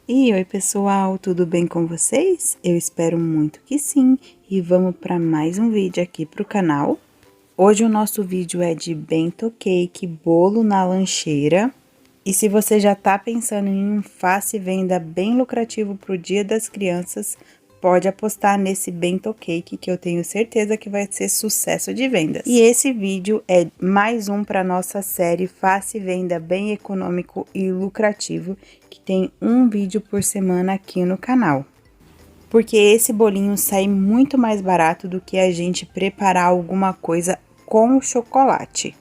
E oi pessoal, tudo bem com vocês? Eu espero muito que sim, e vamos para mais um vídeo aqui pro canal. Hoje o nosso vídeo é de bento cake, bolo na lancheira. E se você já tá pensando em um fácil venda bem lucrativo pro Dia das Crianças, pode apostar nesse bento cake que eu tenho certeza que vai ser sucesso de vendas. E esse vídeo é mais um para nossa série Fácil Venda Bem Econômico e Lucrativo, que tem um vídeo por semana aqui no canal. Porque esse bolinho sai muito mais barato do que a gente preparar alguma coisa com o chocolate.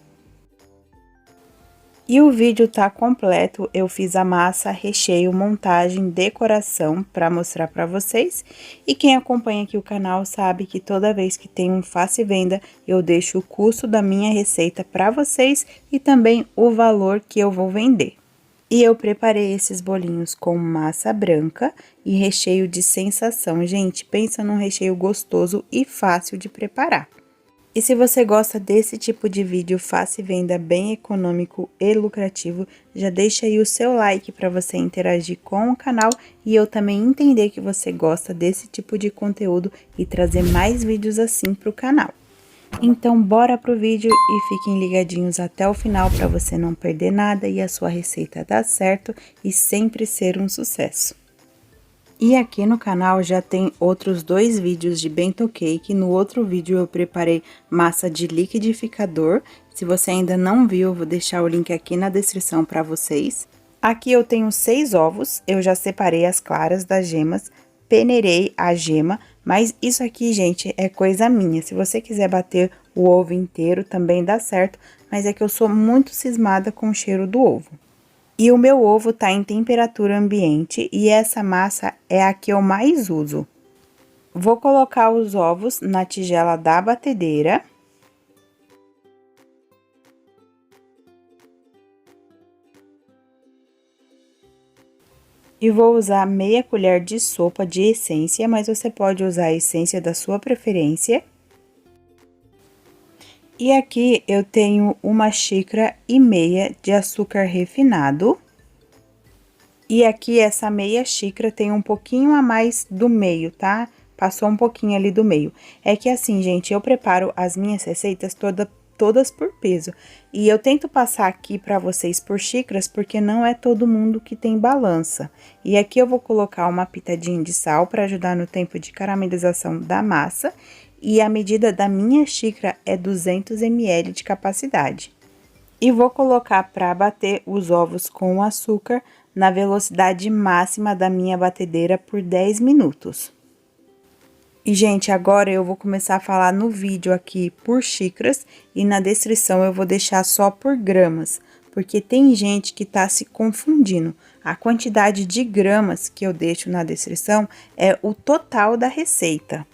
E o vídeo tá completo, eu fiz a massa, recheio, montagem, decoração para mostrar para vocês. E quem acompanha aqui o canal sabe que toda vez que tem um fácil venda, eu deixo o custo da minha receita para vocês e também o valor que eu vou vender. E eu preparei esses bolinhos com massa branca e recheio de sensação. Gente, pensa num recheio gostoso e fácil de preparar. E se você gosta desse tipo de vídeo fácil venda bem econômico e lucrativo, já deixa aí o seu like para você interagir com o canal e eu também entender que você gosta desse tipo de conteúdo e trazer mais vídeos assim para o canal. Então bora pro vídeo e fiquem ligadinhos até o final para você não perder nada e a sua receita dar certo e sempre ser um sucesso. E aqui no canal já tem outros dois vídeos de bento cake. No outro vídeo eu preparei massa de liquidificador. Se você ainda não viu, eu vou deixar o link aqui na descrição para vocês. Aqui eu tenho 6 ovos, eu já separei as claras das gemas, peneirei a gema, mas isso aqui, gente, é coisa minha. Se você quiser bater o ovo inteiro, também dá certo, mas é que eu sou muito cismada com o cheiro do ovo. E o meu ovo tá em temperatura ambiente e essa massa é a que eu mais uso. Vou colocar os ovos na tigela da batedeira. E vou usar meia colher de sopa de essência, mas você pode usar a essência da sua preferência. E aqui eu tenho 1,5 xícaras de açúcar refinado. E aqui essa meia xícara tem um pouquinho a mais do meio, tá? Passou um pouquinho ali do meio. É que assim, gente, eu preparo as minhas receitas todas por peso. E eu tento passar aqui pra vocês por xícaras, porque não é todo mundo que tem balança. E aqui eu vou colocar uma pitadinha de sal para ajudar no tempo de caramelização da massa. E a medida da minha xícara é 200 ml de capacidade. E vou colocar para bater os ovos com o açúcar na velocidade máxima da minha batedeira por 10 minutos. E, gente, agora eu vou começar a falar no vídeo aqui por xícaras e na descrição eu vou deixar só por gramas, porque tem gente que tá se confundindo. A quantidade de gramas que eu deixo na descrição é o total da receita.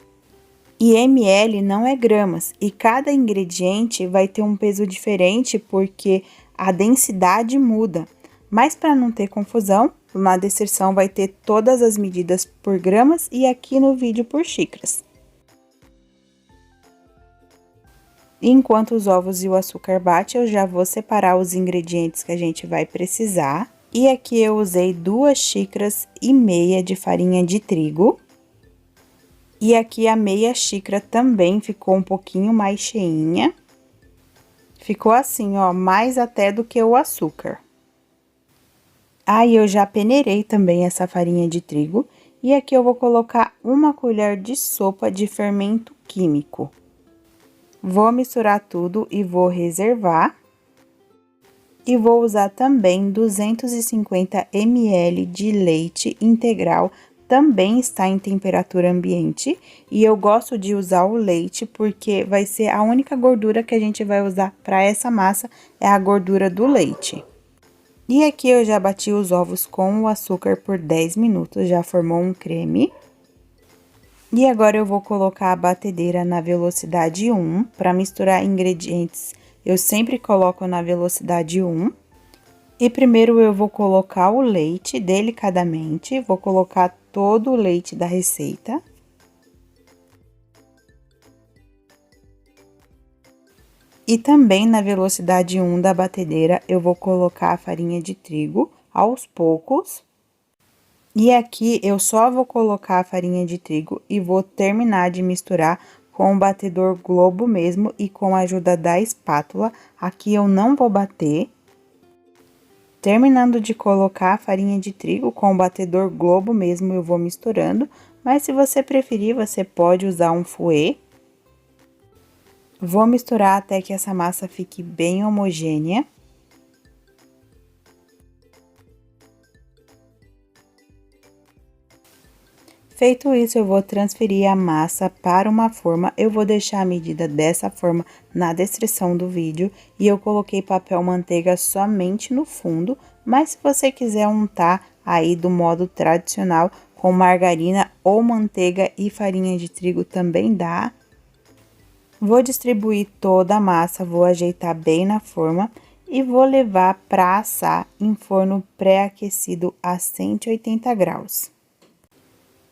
E ml não é gramas, e cada ingrediente vai ter um peso diferente porque a densidade muda. Mas para não ter confusão, na descrição vai ter todas as medidas por gramas e aqui no vídeo por xícaras. Enquanto os ovos e o açúcar bate, eu já vou separar os ingredientes que a gente vai precisar. E aqui eu usei 2,5 xícaras de farinha de trigo. E aqui a meia xícara também ficou um pouquinho mais cheinha. Ficou assim, ó, mais até do que o açúcar. Aí eu já peneirei também essa farinha de trigo. E aqui eu vou colocar 1 colher de sopa de fermento químico. Vou misturar tudo e vou reservar. E vou usar também 250 ml de leite integral. Também está em temperatura ambiente, e eu gosto de usar o leite porque vai ser a única gordura que a gente vai usar para essa massa, é a gordura do leite. E aqui eu já bati os ovos com o açúcar por 10 minutos, já formou um creme. E agora eu vou colocar a batedeira na velocidade 1, para misturar ingredientes, eu sempre coloco na velocidade 1. E primeiro eu vou colocar o leite delicadamente, vou colocar todo o leite da receita. E também na velocidade 1 da batedeira, eu vou colocar a farinha de trigo aos poucos. E aqui eu só vou colocar a farinha de trigo e vou terminar de misturar com o batedor Globo mesmo e com a ajuda da espátula. Aqui eu não vou bater. Terminando de colocar a farinha de trigo com o batedor Globo mesmo, eu vou misturando. Mas se você preferir, você pode usar um fouet. Vou misturar até que essa massa fique bem homogênea. Feito isso, eu vou transferir a massa para uma forma. Eu vou deixar a medida dessa forma na descrição do vídeo. E eu coloquei papel manteiga somente no fundo. Mas se você quiser untar aí do modo tradicional, com margarina ou manteiga e farinha de trigo também dá. Vou distribuir toda a massa, vou ajeitar bem na forma e vou levar para assar em forno pré-aquecido a 180 graus.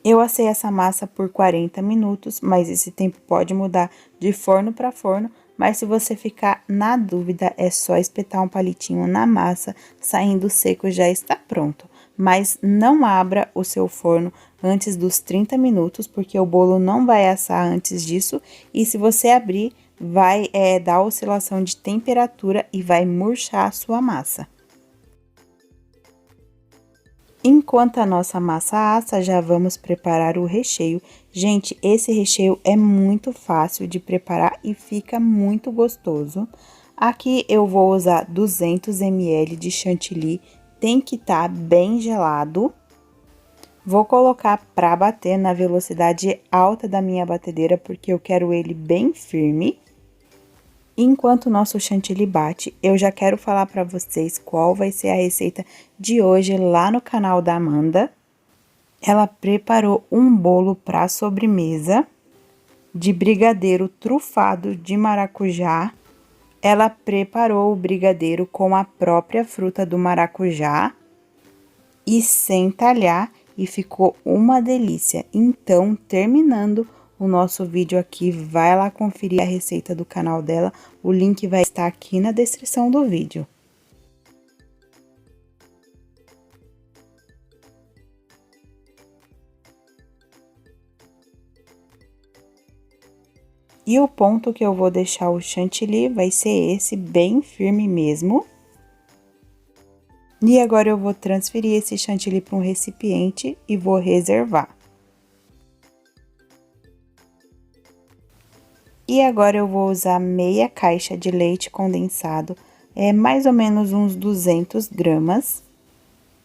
Eu assei essa massa por 40 minutos, mas esse tempo pode mudar de forno para forno, mas se você ficar na dúvida, é só espetar um palitinho na massa, saindo seco já está pronto. Mas não abra o seu forno antes dos 30 minutos, porque o bolo não vai assar antes disso, e se você abrir, vai dar oscilação de temperatura e vai murchar a sua massa. Enquanto a nossa massa assa, já vamos preparar o recheio. Gente, esse recheio é muito fácil de preparar e fica muito gostoso. Aqui eu vou usar 200 ml de chantilly, tem que estar bem gelado. Vou colocar para bater na velocidade alta da minha batedeira, porque eu quero ele bem firme. Enquanto o nosso chantilly bate, eu já quero falar para vocês qual vai ser a receita de hoje lá no canal da Amanda. Ela preparou um bolo para sobremesa de brigadeiro trufado de maracujá. Ela preparou o brigadeiro com a própria fruta do maracujá e sem talhar, e ficou uma delícia. Então, terminando o nosso vídeo aqui, vai lá conferir a receita do canal dela, o link vai estar aqui na descrição do vídeo. E o ponto que eu vou deixar o chantilly vai ser esse, bem firme mesmo. E agora eu vou transferir esse chantilly para um recipiente e vou reservar. E agora eu vou usar meia caixa de leite condensado, mais ou menos uns 200 gramas.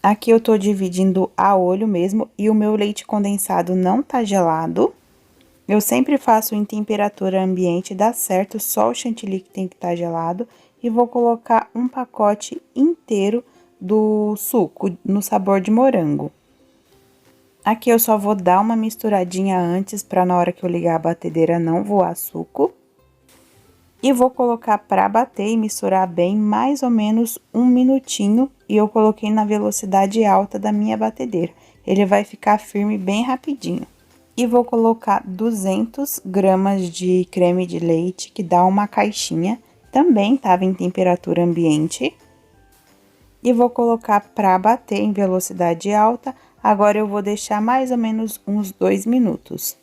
Aqui eu tô dividindo a olho mesmo e o meu leite condensado não tá gelado. Eu sempre faço em temperatura ambiente, dá certo, só o chantilly que tem que estar gelado. E vou colocar um pacote inteiro do suco no sabor de morango. Aqui eu só vou dar uma misturadinha antes, para na hora que eu ligar a batedeira não voar suco. E vou colocar para bater e misturar bem mais ou menos 1 minutinho. E eu coloquei na velocidade alta da minha batedeira. Ele vai ficar firme bem rapidinho. E vou colocar 200 gramas de creme de leite, que dá uma caixinha. Também estava em temperatura ambiente. E vou colocar para bater em velocidade alta. Agora eu vou deixar mais ou menos uns 2 minutos.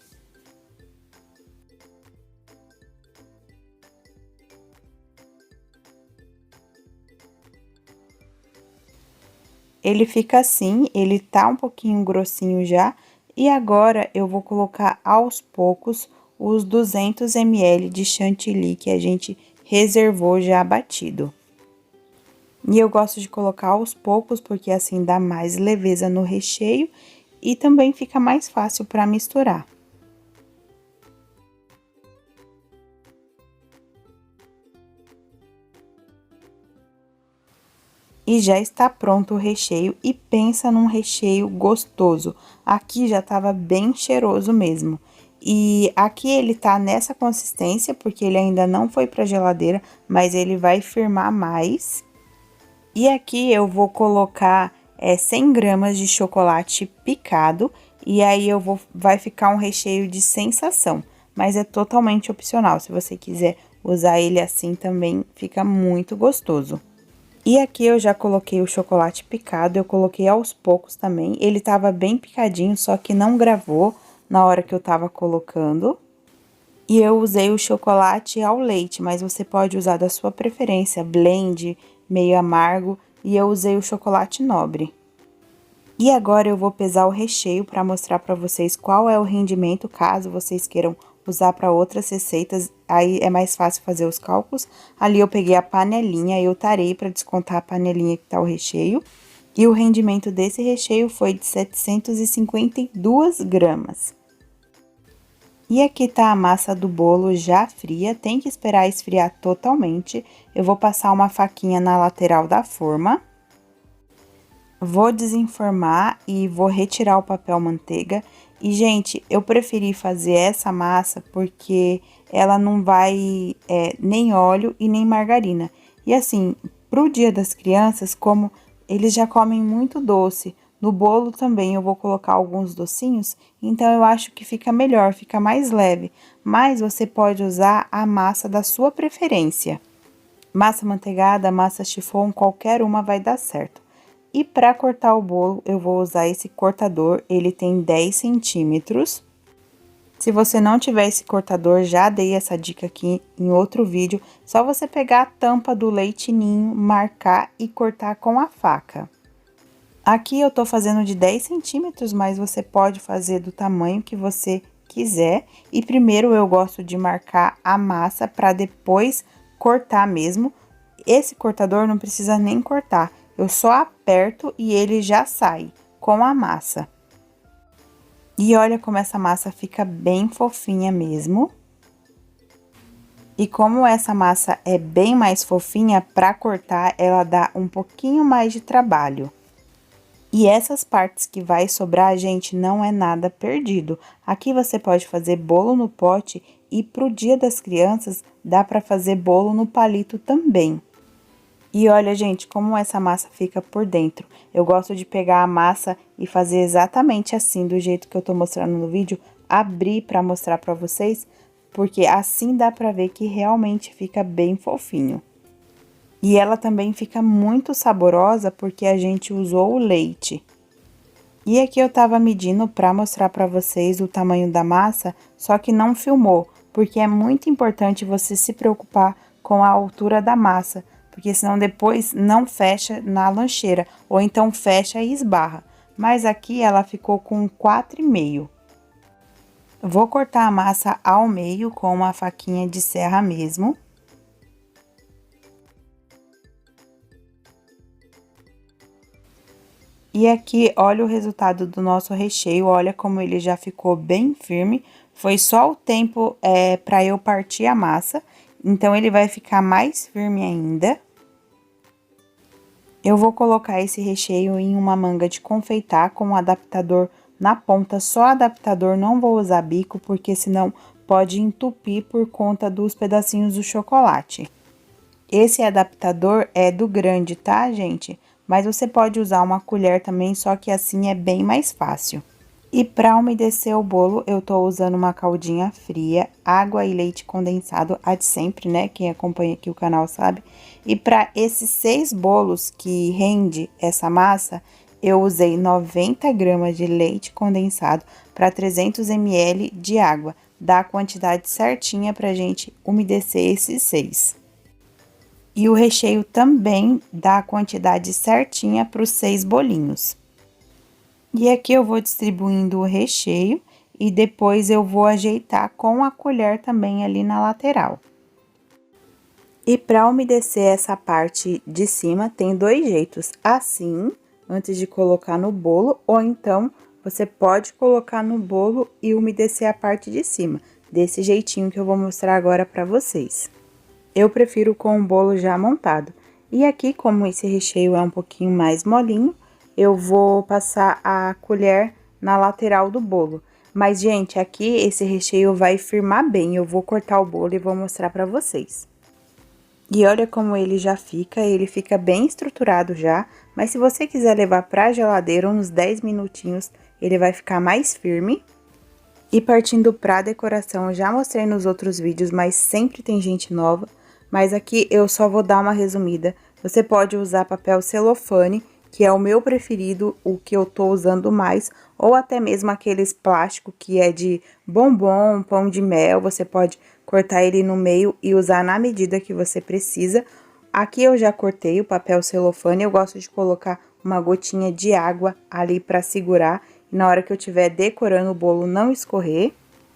Ele fica assim, ele tá um pouquinho grossinho já. E agora eu vou colocar aos poucos os 200 ml de chantilly que a gente reservou já batido. E eu gosto de colocar aos poucos, porque assim dá mais leveza no recheio e também fica mais fácil para misturar. E já está pronto o recheio e pensa num recheio gostoso. Aqui já estava bem cheiroso mesmo. E aqui ele tá nessa consistência, porque ele ainda não foi pra geladeira, mas ele vai firmar mais. E aqui eu vou colocar 100 gramas de chocolate picado, e aí vai ficar um recheio de sensação, mas é totalmente opcional. Se você quiser usar ele assim também, fica muito gostoso. E aqui eu já coloquei o chocolate picado, eu coloquei aos poucos também. Ele tava bem picadinho, só que não gravou na hora que eu tava colocando. E eu usei o chocolate ao leite, mas você pode usar da sua preferência, blend, meio amargo, e eu usei o chocolate nobre. E agora eu vou pesar o recheio para mostrar para vocês qual é o rendimento, caso vocês queiram usar para outras receitas, aí é mais fácil fazer os cálculos. Ali eu peguei a panelinha, eu tarei para descontar a panelinha que tá o recheio. E o rendimento desse recheio foi de 752 gramas. E aqui tá a massa do bolo já fria, tem que esperar esfriar totalmente. Eu vou passar uma faquinha na lateral da forma. Vou desenformar e vou retirar o papel manteiga. E, gente, eu preferi fazer essa massa porque ela não vai nem óleo e nem margarina. E assim, pro Dia das Crianças, como eles já comem muito doce, no bolo também eu vou colocar alguns docinhos, então eu acho que fica melhor, fica mais leve. Mas você pode usar a massa da sua preferência. Massa manteigada, massa chiffon, qualquer uma vai dar certo. E para cortar o bolo, eu vou usar esse cortador, ele tem 10 centímetros. Se você não tiver esse cortador, já dei essa dica aqui em outro vídeo, só você pegar a tampa do leite ninho, marcar e cortar com a faca. Aqui eu tô fazendo de 10 centímetros, mas você pode fazer do tamanho que você quiser. E primeiro eu gosto de marcar a massa para depois cortar mesmo. Esse cortador não precisa nem cortar. Eu só aperto e ele já sai com a massa. E olha como essa massa fica bem fofinha mesmo. E como essa massa é bem mais fofinha, para cortar ela dá um pouquinho mais de trabalho. E essas partes que vai sobrar, gente, não é nada perdido. Aqui você pode fazer bolo no pote e pro Dia das Crianças dá para fazer bolo no palito também. E olha, gente, como essa massa fica por dentro. Eu gosto de pegar a massa e fazer exatamente assim, do jeito que eu tô mostrando no vídeo, abrir para mostrar para vocês, porque assim dá para ver que realmente fica bem fofinho. E ela também fica muito saborosa porque a gente usou o leite. E aqui eu tava medindo para mostrar para vocês o tamanho da massa, só que não filmou, porque é muito importante você se preocupar com a altura da massa, porque senão depois não fecha na lancheira, ou então fecha e esbarra. Mas aqui ela ficou com 4,5. Vou cortar a massa ao meio com uma faquinha de serra mesmo. E aqui, olha o resultado do nosso recheio, olha como ele já ficou bem firme. Foi só o tempo para eu partir a massa, então ele vai ficar mais firme ainda. Eu vou colocar esse recheio em uma manga de confeitar com um adaptador na ponta, só adaptador, não vou usar bico, porque senão pode entupir por conta dos pedacinhos do chocolate. Esse adaptador é do grande, tá, gente? Mas você pode usar uma colher também, só que assim é bem mais fácil. E para umedecer o bolo, eu tô usando uma caldinha fria, água e leite condensado, a de sempre, né? Quem acompanha aqui o canal sabe. E para esses 6 bolos que rende essa massa, eu usei 90 gramas de leite condensado para 300 ml de água. Dá a quantidade certinha pra gente umedecer esses 6. E o recheio também dá a quantidade certinha para os 6 bolinhos. E aqui eu vou distribuindo o recheio e depois eu vou ajeitar com a colher também ali na lateral. E para umedecer essa parte de cima, tem 2 jeitos, assim, antes de colocar no bolo, ou então você pode colocar no bolo e umedecer a parte de cima, desse jeitinho que eu vou mostrar agora para vocês. Eu prefiro com o bolo já montado. E aqui, como esse recheio é um pouquinho mais molinho, eu vou passar a colher na lateral do bolo. Mas, gente, aqui esse recheio vai firmar bem. Eu vou cortar o bolo e vou mostrar pra vocês. E olha como ele fica bem estruturado já. Mas se você quiser levar pra geladeira uns 10 minutinhos, ele vai ficar mais firme. E partindo pra decoração, eu já mostrei nos outros vídeos, mas sempre tem gente nova. Mas aqui eu só vou dar uma resumida Você pode usar papel celofane, que é o meu preferido, o que eu tô usando mais, ou até mesmo aqueles plásticos que é de bombom, pão de mel, você pode cortar ele no meio e usar na medida que você precisa. Aqui eu já cortei o papel celofane, eu gosto de colocar uma gotinha de água ali para segurar, e na hora que eu estiver decorando o bolo não escorrer.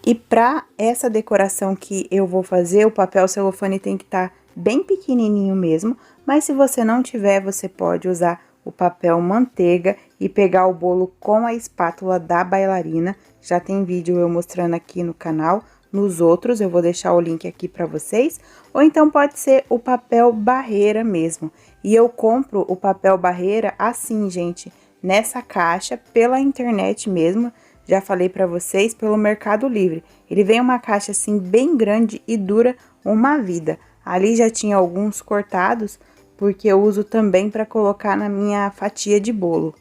E para essa decoração que eu vou fazer, o papel celofane tem que estar bem pequenininho mesmo, mas se você não tiver, você pode usar o papel manteiga e pegar o bolo com a espátula da bailarina. Já tem vídeo eu mostrando aqui no canal. Nos outros eu vou deixar o link aqui para vocês, ou então pode ser o papel barreira mesmo. E eu compro o papel barreira assim, gente, nessa caixa pela internet mesmo. Já falei para vocês, pelo Mercado Livre. Ele vem uma caixa assim bem grande e dura uma vida. Ali já tinha alguns cortados, porque eu uso também para colocar na minha fatia de bolo.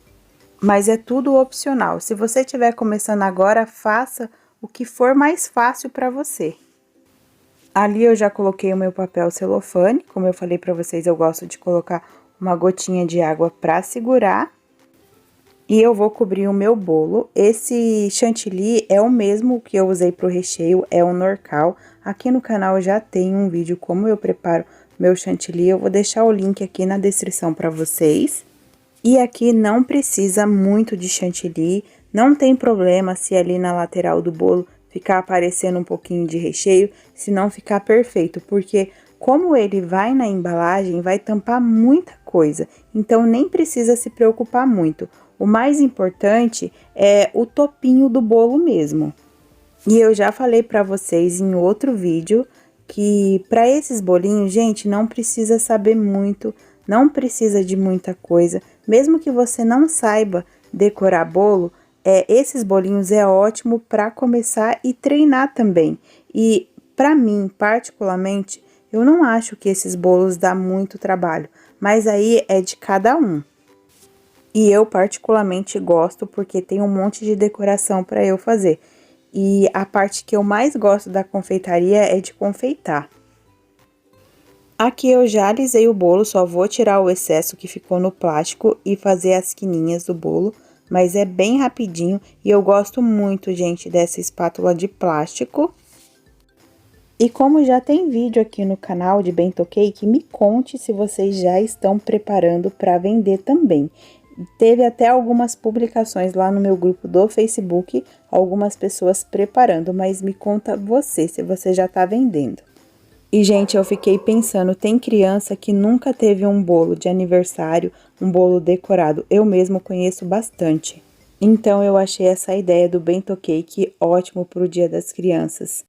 Mas é tudo opcional. Se você estiver começando agora, faça o que for mais fácil para você. Ali eu já coloquei o meu papel celofane. Como eu falei para vocês, eu gosto de colocar uma gotinha de água para segurar. E eu vou cobrir o meu bolo. Esse chantilly é o mesmo que eu usei pro recheio, é o Norcal. Aqui no canal já tem um vídeo como eu preparo meu chantilly, eu vou deixar o link aqui na descrição para vocês. E aqui não precisa muito de chantilly, não tem problema se ali na lateral do bolo ficar aparecendo um pouquinho de recheio, se não ficar perfeito, porque como ele vai na embalagem, vai tampar muita coisa, então nem precisa se preocupar muito. O mais importante é o topinho do bolo mesmo. E eu já falei para vocês em outro vídeo que para esses bolinhos, gente, não precisa saber muito, não precisa de muita coisa. Mesmo que você não saiba decorar bolo, esses bolinhos é ótimo para começar e treinar também. E para mim, particularmente, eu não acho que esses bolos dá muito trabalho, mas aí é de cada um. E eu particularmente gosto porque tem um monte de decoração para eu fazer. E a parte que eu mais gosto da confeitaria é de confeitar. Aqui eu já alisei o bolo, só vou tirar o excesso que ficou no plástico e fazer as quininhas do bolo. Mas é bem rapidinho e eu gosto muito, gente, dessa espátula de plástico. E como já tem vídeo aqui no canal de Bento Cake, me conte se vocês já estão preparando para vender também. Teve até algumas publicações lá no meu grupo do Facebook, algumas pessoas preparando, mas me conta você, se você já tá vendendo. E, gente, eu fiquei pensando, tem criança que nunca teve um bolo de aniversário, um bolo decorado. Eu mesmo conheço bastante. Então, eu achei essa ideia do Bento Cake ótimo pro Dia das Crianças.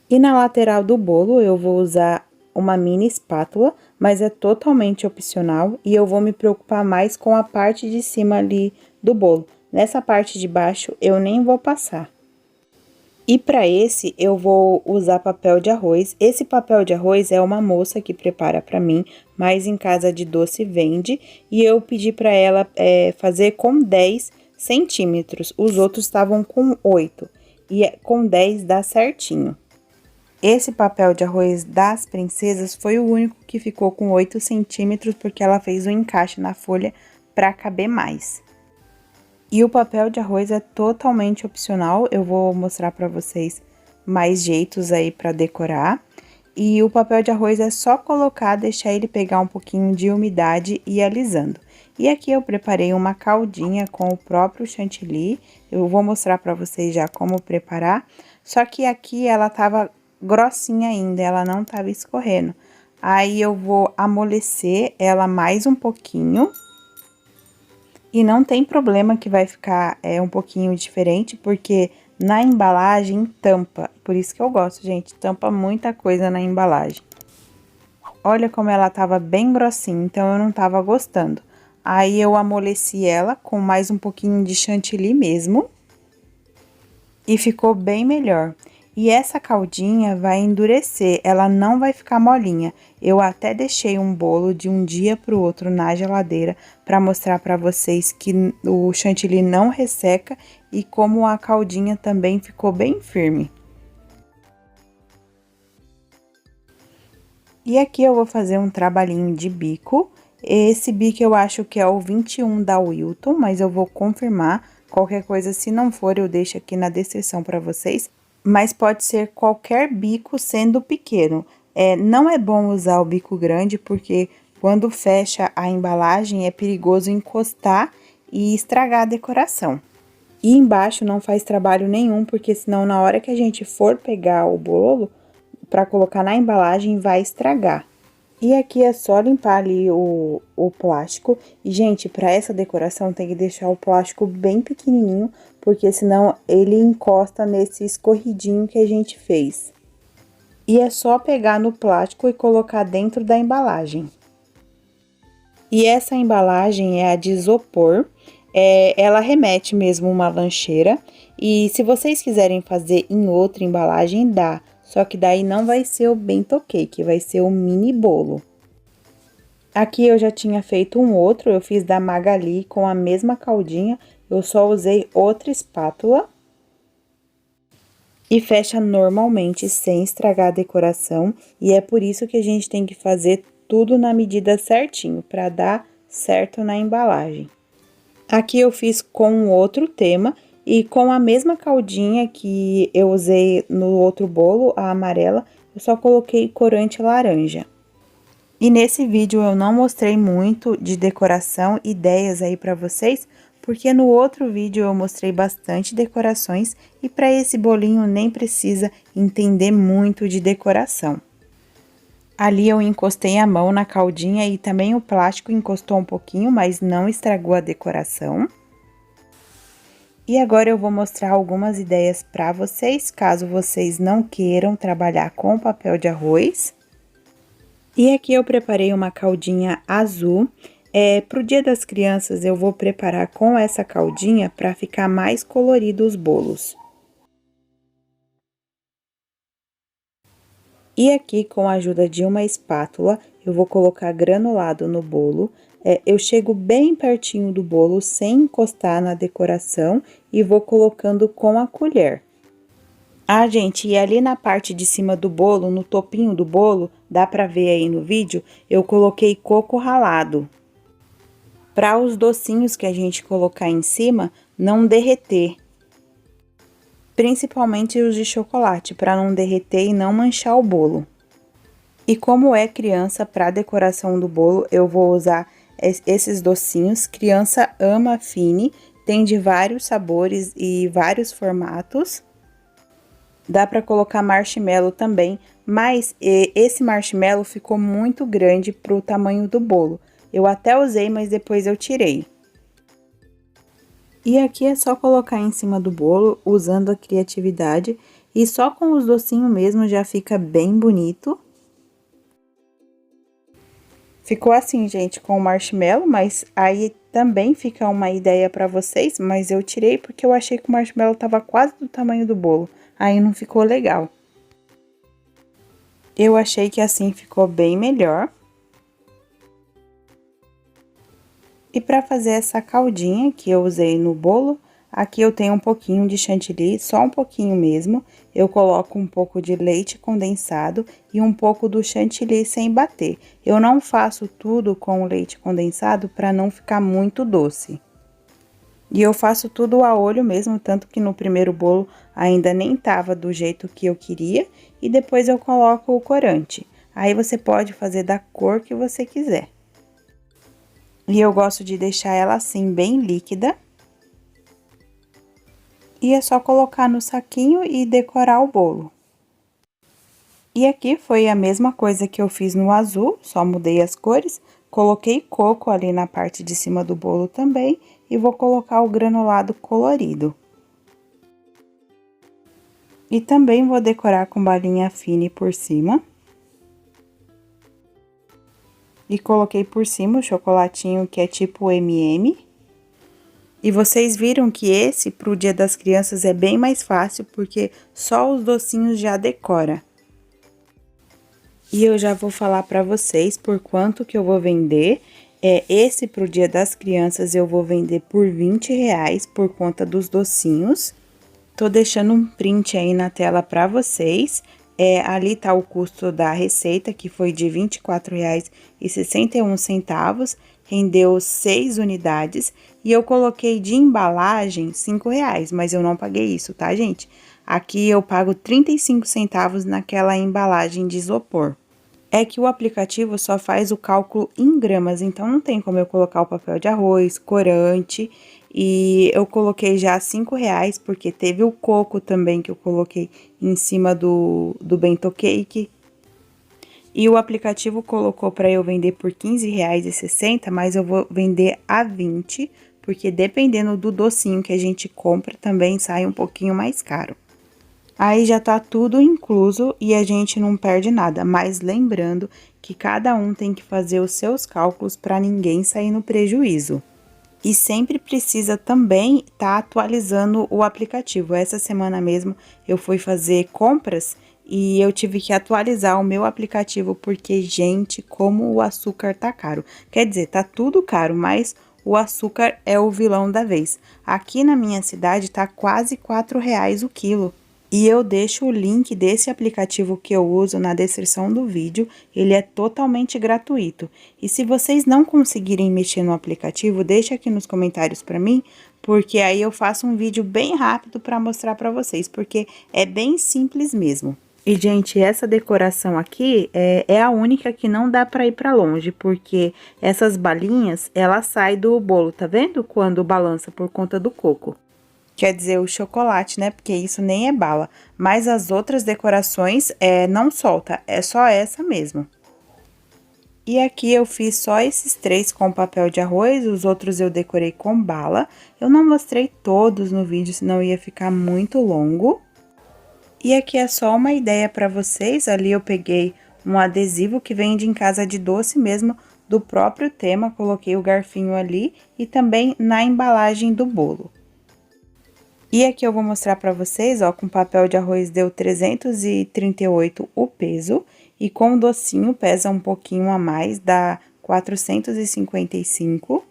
E na lateral do bolo, eu vou usar uma mini espátula, mas é totalmente opcional e eu vou me preocupar mais com a parte de cima ali do bolo. Nessa parte de baixo eu nem vou passar. E para esse eu vou usar papel de arroz. Esse papel de arroz é uma moça que prepara para mim, mas em casa de doce vende, e eu pedi para ela fazer com 10 centímetros. Os outros estavam com 8 e com 10 dá certinho. Esse papel de arroz das princesas foi o único que ficou com 8 centímetros, porque ela fez um encaixe na folha para caber mais. E o papel de arroz é totalmente opcional, eu vou mostrar para vocês mais jeitos aí para decorar. E o papel de arroz é só colocar, deixar ele pegar um pouquinho de umidade e ir alisando. E aqui eu preparei uma caldinha com o próprio chantilly, eu vou mostrar para vocês já como preparar. Só que aqui ela tava grossinha ainda, ela não tava escorrendo. Aí eu vou amolecer ela mais um pouquinho. E não tem problema que vai ficar um pouquinho diferente, porque na embalagem tampa. Por isso que eu gosto, gente, tampa muita coisa na embalagem. Olha como ela tava bem grossinha, então eu não tava gostando. Aí eu amoleci ela com mais um pouquinho de chantilly mesmo. E ficou bem melhor. E essa caldinha vai endurecer, ela não vai ficar molinha. Eu até deixei um bolo de um dia para o outro na geladeira para mostrar para vocês que o chantilly não resseca e como a caldinha também ficou bem firme. E aqui eu vou fazer um trabalhinho de bico Esse bico eu acho que é o 21 da Wilton, mas eu vou confirmar. Qualquer coisa, se não for, eu deixo aqui na descrição para vocês. Mas pode ser qualquer bico sendo pequeno. Não é bom usar o bico grande, porque quando fecha a embalagem é perigoso encostar e estragar a decoração. E embaixo não faz trabalho nenhum, porque senão na hora que a gente for pegar o bolo para colocar na embalagem vai estragar. E aqui é só limpar ali o plástico. E, gente, para essa decoração tem que deixar o plástico bem pequenininho, porque senão ele encosta nesse escorridinho que a gente fez. E é só pegar no plástico e colocar dentro da embalagem. E essa embalagem é a de isopor, ela remete mesmo uma lancheira. E se vocês quiserem fazer em outra embalagem, dá. Só que daí não vai ser o bento cake, vai ser o mini bolo. Aqui eu já tinha feito um outro, eu fiz da Magali com a mesma caldinha, eu só usei outra espátula. E fecha normalmente, sem estragar a decoração, e é por isso que a gente tem que fazer tudo na medida certinho, para dar certo na embalagem. Aqui eu fiz com outro tema, e com a mesma caldinha que eu usei no outro bolo, a amarela, eu só coloquei corante laranja. E nesse vídeo eu não mostrei muito de decoração, ideias aí pra vocês, porque no outro vídeo eu mostrei bastante decorações e para esse bolinho nem precisa entender muito de decoração. Ali eu encostei a mão na caldinha e também o plástico encostou um pouquinho, mas não estragou a decoração. E agora eu vou mostrar algumas ideias para vocês, caso vocês não queiram trabalhar com papel de arroz. E aqui eu preparei uma caldinha azul. Pro Dia das Crianças eu vou preparar com essa caldinha para ficar mais colorido os bolos. E aqui, com a ajuda de uma espátula, eu vou colocar granulado no bolo. Eu chego bem pertinho do bolo, sem encostar na decoração, e vou colocando com a colher. Ah, gente, e ali na parte de cima do bolo, no topinho do bolo, dá pra ver aí no vídeo, eu coloquei coco ralado. Para os docinhos que a gente colocar em cima, não derreter. Principalmente os de chocolate, para não derreter e não manchar o bolo. E como é criança, para decoração do bolo, eu vou usar esses docinhos. Criança ama Fini, tem de vários sabores e vários formatos. Dá para colocar marshmallow também, mas esse marshmallow ficou muito grande para o tamanho do bolo. Eu até usei, mas depois eu tirei. E aqui é só colocar em cima do bolo, usando a criatividade, e só com os docinhos mesmo já fica bem bonito. Ficou assim, gente, com o marshmallow, mas aí também fica uma ideia para vocês, mas eu tirei porque eu achei que o marshmallow tava quase do tamanho do bolo, aí não ficou legal. Eu achei que assim ficou bem melhor. E para fazer essa caldinha que eu usei no bolo, aqui eu tenho um pouquinho de chantilly, só um pouquinho mesmo. Eu coloco um pouco de leite condensado e um pouco do chantilly sem bater. Eu não faço tudo com o leite condensado para não ficar muito doce. E eu faço tudo a olho mesmo, tanto que no primeiro bolo ainda nem tava do jeito que eu queria. E depois eu coloco o corante. Aí você pode fazer da cor que você quiser. E eu gosto de deixar ela assim, bem líquida. E é só colocar no saquinho e decorar o bolo. E aqui foi a mesma coisa que eu fiz no azul, só mudei as cores. Coloquei coco ali na parte de cima do bolo também. E vou colocar o granulado colorido. E também vou decorar com balinha fine por cima. E coloquei por cima o chocolatinho que é tipo M&M. E vocês viram que esse, pro Dia das Crianças, é bem mais fácil, porque só os docinhos já decora. E eu já vou falar pra vocês por quanto que eu vou vender. Esse pro Dia das Crianças eu vou vender por R$20 por conta dos docinhos. Tô deixando um print aí na tela pra vocês. Ali tá o custo da receita, que foi de R$ 24,61, rendeu 6 unidades, e eu coloquei de embalagem R$ 5,00, mas eu não paguei isso, tá, gente? Aqui eu pago 35 centavos naquela embalagem de isopor. É que o aplicativo só faz o cálculo em gramas, então não tem como eu colocar o papel de arroz, corante, e eu coloquei já R$ 5,00, porque teve o coco também que eu coloquei em cima do bento cake. E o aplicativo colocou para eu vender por R$ 15,60, mas eu vou vender a 20, porque dependendo do docinho que a gente compra, também sai um pouquinho mais caro. Aí já tá tudo incluso e a gente não perde nada, mas lembrando que cada um tem que fazer os seus cálculos para ninguém sair no prejuízo. E sempre precisa também estar atualizando o aplicativo. Essa semana mesmo eu fui fazer compras e eu tive que atualizar o meu aplicativo porque, gente, como o açúcar tá caro. Quer dizer, tá tudo caro, mas o açúcar é o vilão da vez. Aqui na minha cidade tá quase R$ 4,00 o quilo. E eu deixo o link desse aplicativo que eu uso na descrição do vídeo, ele é totalmente gratuito. E se vocês não conseguirem mexer no aplicativo, deixa aqui nos comentários para mim, porque aí eu faço um vídeo bem rápido para mostrar para vocês, porque é bem simples mesmo. E, gente, essa decoração aqui é a única que não dá para ir para longe, porque essas balinhas, ela sai do bolo, tá vendo? Quando balança por conta do coco. Quer dizer, o chocolate, né? Porque isso nem é bala. Mas as outras decorações não solta, é só essa mesmo. E aqui eu fiz só esses 3 com papel de arroz, os outros eu decorei com bala. Eu não mostrei todos no vídeo, senão ia ficar muito longo. E aqui é só uma ideia para vocês, ali eu peguei um adesivo que vende em casa de doce mesmo, do próprio tema, coloquei o garfinho ali e também na embalagem do bolo. E aqui eu vou mostrar pra vocês, ó, com papel de arroz deu 338 o peso, e com o docinho pesa um pouquinho a mais, dá 455.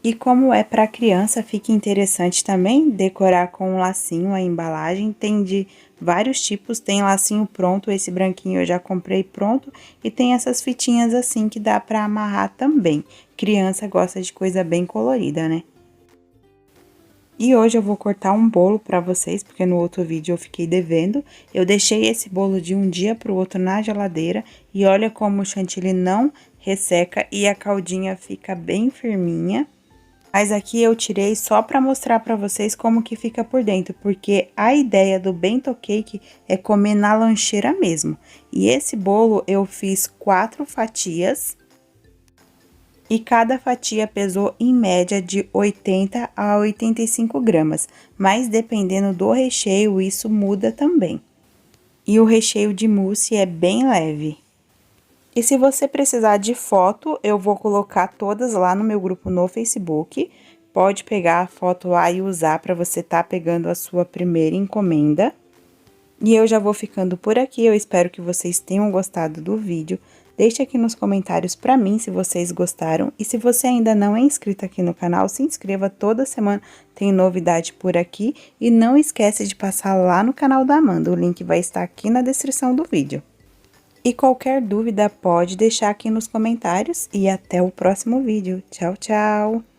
E como é pra criança, fica interessante também decorar com um lacinho a embalagem, tem de vários tipos, tem lacinho pronto, esse branquinho eu já comprei pronto, e tem essas fitinhas assim que dá pra amarrar também. Criança gosta de coisa bem colorida, né? E hoje eu vou cortar um bolo para vocês, porque no outro vídeo eu fiquei devendo. Eu deixei esse bolo de um dia para o outro na geladeira e olha como o chantilly não resseca e a caldinha fica bem firminha. Mas aqui eu tirei só para mostrar para vocês como que fica por dentro, porque a ideia do bento cake é comer na lancheira mesmo. E esse bolo eu fiz 4 fatias. E cada fatia pesou em média de 80 a 85 gramas, mas dependendo do recheio isso muda também. E o recheio de mousse é bem leve. E se você precisar de foto, eu vou colocar todas lá no meu grupo no Facebook. Pode pegar a foto lá e usar para você estar pegando a sua primeira encomenda. E eu já vou ficando por aqui, eu espero que vocês tenham gostado do vídeo. Deixe aqui nos comentários pra mim se vocês gostaram. E se você ainda não é inscrito aqui no canal, se inscreva, toda semana tem novidade por aqui. E não esquece de passar lá no canal da Amanda, o link vai estar aqui na descrição do vídeo. E qualquer dúvida pode deixar aqui nos comentários e até o próximo vídeo. Tchau, tchau!